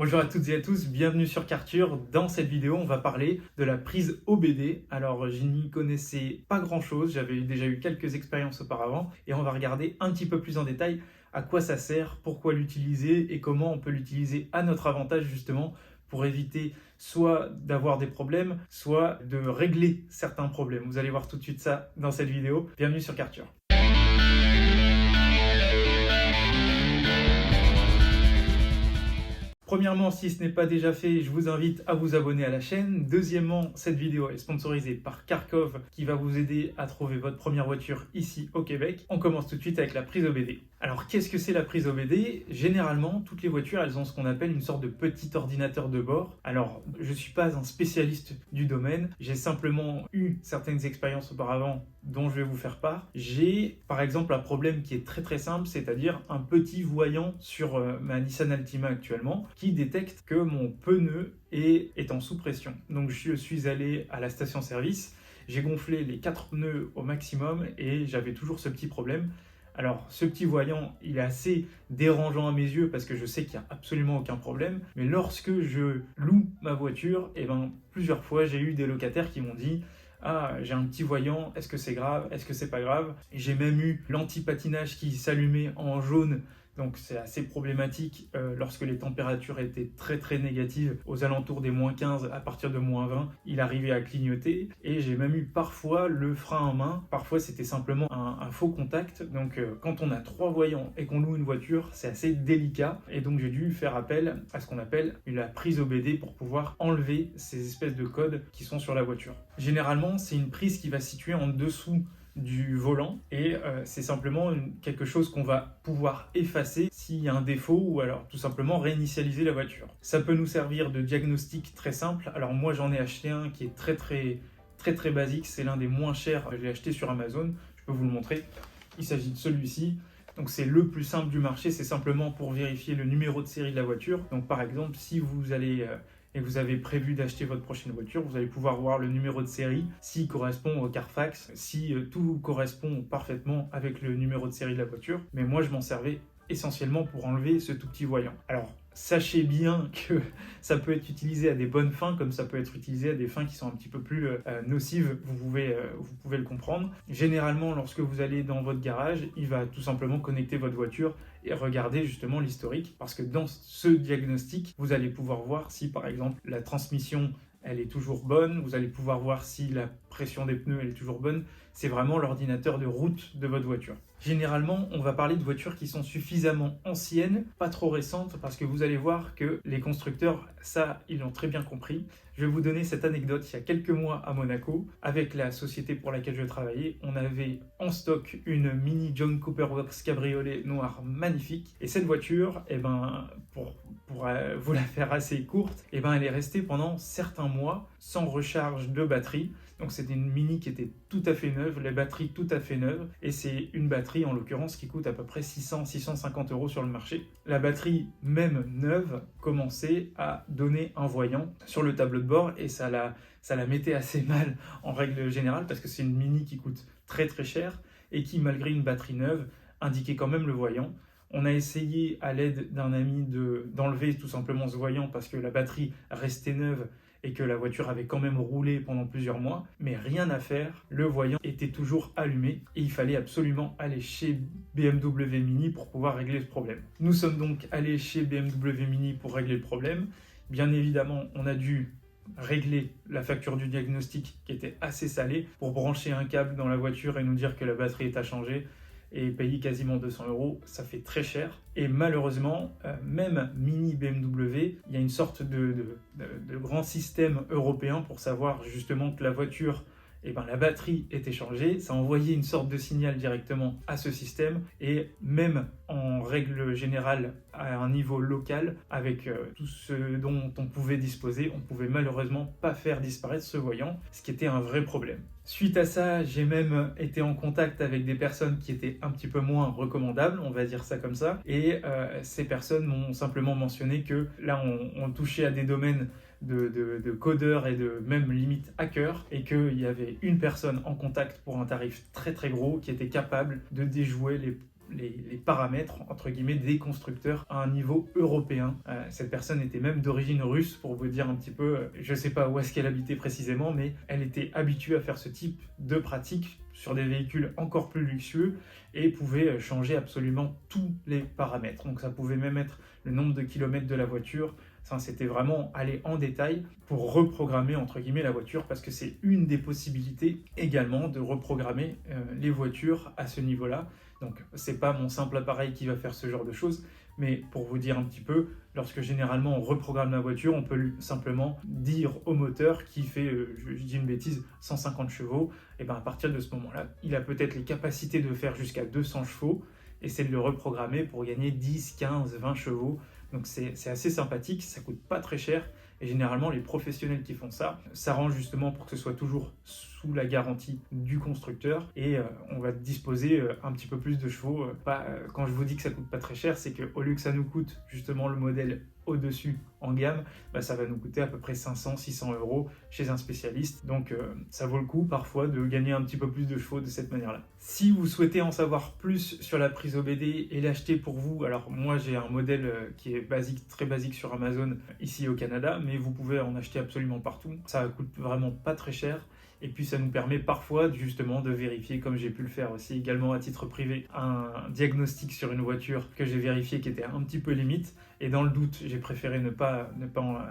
Bonjour à toutes et à tous, bienvenue sur Karture. Dans cette vidéo, on va parler de la prise OBD. Alors, je n'y connaissais pas grand-chose, j'avais déjà eu quelques expériences auparavant et on va regarder un petit peu plus en détail à quoi ça sert, pourquoi l'utiliser et comment on peut l'utiliser à notre avantage justement pour éviter soit d'avoir des problèmes, soit de régler certains problèmes. Vous allez voir tout de suite ça dans cette vidéo. Bienvenue sur Karture. Premièrement, si ce n'est pas déjà fait, je vous invite à vous abonner à la chaîne. Deuxièmement, cette vidéo est sponsorisée par Carkov qui va vous aider à trouver votre première voiture ici au Québec. On commence tout de suite avec la prise OBD. Alors, qu'est-ce que c'est la prise OBD? Généralement, toutes les voitures, elles ont ce qu'on appelle une sorte de petit ordinateur de bord. Alors, je ne suis pas un spécialiste du domaine, j'ai simplement eu certaines expériences auparavant dont je vais vous faire part. J'ai par exemple un problème qui est très simple, c'est-à-dire un petit voyant sur ma Nissan Altima actuellement qui détecte que mon pneu est en sous-pression. Donc je suis allé à la station-service, j'ai gonflé les 4 pneus au maximum et j'avais toujours ce petit problème. Alors, ce petit voyant, il est assez dérangeant à mes yeux parce que je sais qu'il n'y a absolument aucun problème. Mais lorsque je loue ma voiture, plusieurs fois, j'ai eu des locataires qui m'ont dit « Ah, j'ai un petit voyant, est-ce que c'est grave? Est-ce que c'est pas grave ?» Et j'ai même eu l'anti-patinage qui s'allumait en jaune. Donc c'est assez problématique lorsque les températures étaient très négatives, aux alentours des moins 15 à partir de moins 20, il arrivait à clignoter et j'ai même eu parfois le frein en main, parfois c'était simplement un faux contact. Donc quand on a 3 voyants et qu'on loue une voiture, c'est assez délicat et donc j'ai dû faire appel à ce qu'on appelle la prise OBD pour pouvoir enlever ces espèces de codes qui sont sur la voiture. Généralement, c'est une prise qui va se situer en dessous du volant et c'est simplement quelque chose qu'on va pouvoir effacer s'il y a un défaut ou alors tout simplement réinitialiser la voiture. Ça peut nous servir de diagnostic très simple. Alors moi j'en ai acheté un qui est très basique, c'est l'un des moins chers, je l'ai acheté sur Amazon, je peux vous le montrer. Il s'agit de celui-ci. Donc c'est le plus simple du marché, c'est simplement pour vérifier le numéro de série de la voiture. Donc par exemple, si vous allez et vous avez prévu d'acheter votre prochaine voiture, vous allez pouvoir voir le numéro de série, s'il correspond au Carfax, si tout correspond parfaitement avec le numéro de série de la voiture. Mais moi, je m'en servais essentiellement pour enlever ce tout petit voyant. Alors, sachez bien que ça peut être utilisé à des bonnes fins, comme ça peut être utilisé à des fins qui sont un petit peu plus nocives, vous pouvez le comprendre. Généralement, lorsque vous allez dans votre garage, il va tout simplement connecter votre voiture et regarder justement l'historique, parce que dans ce diagnostic, vous allez pouvoir voir si par exemple la transmission elle est toujours bonne, vous allez pouvoir voir si la pression des pneus elle est toujours bonne. C'est vraiment l'ordinateur de route de votre voiture. Généralement, on va parler de voitures qui sont suffisamment anciennes, pas trop récentes, parce que vous allez voir que les constructeurs, ça, ils l'ont très bien compris. Je vais vous donner cette anecdote. Il y a quelques mois à Monaco, avec la société pour laquelle je travaillais, on avait en stock une mini John Cooper Works cabriolet noir magnifique. Et cette voiture, pour vous la faire assez courte, elle est restée pendant certains mois sans recharge de batterie. Donc c'était une mini qui était tout à fait neuve, les batteries tout à fait neuves, et c'est une batterie en l'occurrence qui coûte à peu près 600-650 € sur le marché. La batterie même neuve commençait à donner un voyant sur le tableau de bord et ça la mettait assez mal en règle générale parce que c'est une mini qui coûte très cher et qui malgré une batterie neuve indiquait quand même le voyant. On a essayé à l'aide d'un ami d'enlever tout simplement ce voyant parce que la batterie restait neuve et que la voiture avait quand même roulé pendant plusieurs mois, mais rien à faire, le voyant était toujours allumé et il fallait absolument aller chez BMW Mini pour pouvoir régler ce problème. Nous sommes donc allés chez BMW Mini pour régler le problème. Bien évidemment, on a dû régler la facture du diagnostic qui était assez salée pour brancher un câble dans la voiture et nous dire que la batterie est à changer et payer quasiment 200 €, ça fait très cher. Et malheureusement, même Mini BMW, il y a une sorte de grand système européen pour savoir justement que la voiture, la batterie était changée. Ça envoyait une sorte de signal directement à ce système et même en règle générale à un niveau local, avec tout ce dont on pouvait disposer, on pouvait malheureusement pas faire disparaître ce voyant, ce qui était un vrai problème. Suite à ça, j'ai même été en contact avec des personnes qui étaient un petit peu moins recommandables, on va dire ça comme ça, et ces personnes m'ont simplement mentionné que là on touchait à des domaines de codeurs et de même limite hackers, et qu'il y avait une personne en contact pour un tarif très gros qui était capable de déjouer les paramètres entre guillemets des constructeurs à un niveau européen. Cette personne était même d'origine russe, pour vous dire un petit peu, je ne sais pas où est-ce qu'elle habitait précisément, mais elle était habituée à faire ce type de pratique sur des véhicules encore plus luxueux et pouvait changer absolument tous les paramètres. Donc ça pouvait même être le nombre de kilomètres de la voiture. Ça, c'était vraiment aller en détail pour reprogrammer entre guillemets la voiture, parce que c'est une des possibilités également de reprogrammer les voitures à ce niveau-là. Donc c'est pas mon simple appareil qui va faire ce genre de choses, mais pour vous dire un petit peu, lorsque généralement on reprogramme la voiture, on peut simplement dire au moteur qui fait, je dis une bêtise, 150 chevaux, et bien à partir de ce moment-là, il a peut-être les capacités de faire jusqu'à 200 chevaux, et c'est de le reprogrammer pour gagner 10, 15, 20 chevaux. Donc c'est assez sympathique, ça coûte pas très cher, et généralement les professionnels qui font ça s'arrangent justement pour que ce soit toujours sous la garantie du constructeur, et on va disposer un petit peu plus de chevaux. Quand je vous dis que ça coûte pas très cher, c'est qu'au lieu que ça nous coûte justement le modèle au-dessus en gamme, ça va nous coûter à peu près 500-600 € chez un spécialiste. Donc ça vaut le coup parfois de gagner un petit peu plus de chevaux de cette manière-là. Si vous souhaitez en savoir plus sur la prise OBD et l'acheter pour vous, alors moi j'ai un modèle qui est basique, très basique sur Amazon ici au Canada, mais vous pouvez en acheter absolument partout. Ça coûte vraiment pas très cher. Et puis ça nous permet parfois justement de vérifier, comme j'ai pu le faire aussi également à titre privé, un diagnostic sur une voiture que j'ai vérifié qui était un petit peu limite. Et dans le doute, j'ai préféré ne pas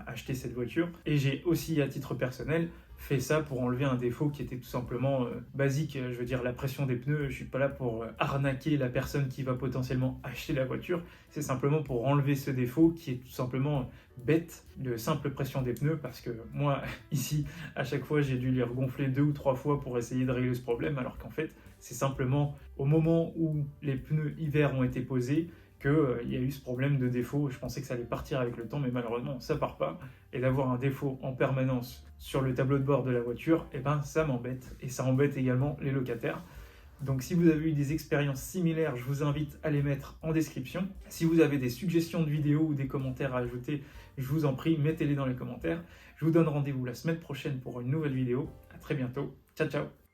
acheter cette voiture. Et j'ai aussi à titre personnel fait ça pour enlever un défaut qui était tout simplement basique. Je veux dire, la pression des pneus, je ne suis pas là pour arnaquer la personne qui va potentiellement acheter la voiture. C'est simplement pour enlever ce défaut qui est tout simplement bête, de simple pression des pneus, parce que moi, ici, à chaque fois, j'ai dû les regonfler 2 ou 3 fois pour essayer de régler ce problème, alors qu'en fait, c'est simplement au moment où les pneus hiver ont été posés qu'il y a eu ce problème de défaut. Je pensais que ça allait partir avec le temps, mais malheureusement, ça part pas. Et d'avoir un défaut en permanence sur le tableau de bord de la voiture, ça m'embête. Et ça embête également les locataires. Donc si vous avez eu des expériences similaires, je vous invite à les mettre en description. Si vous avez des suggestions de vidéos ou des commentaires à ajouter, je vous en prie, mettez-les dans les commentaires. Je vous donne rendez-vous la semaine prochaine pour une nouvelle vidéo. À très bientôt. Ciao, ciao.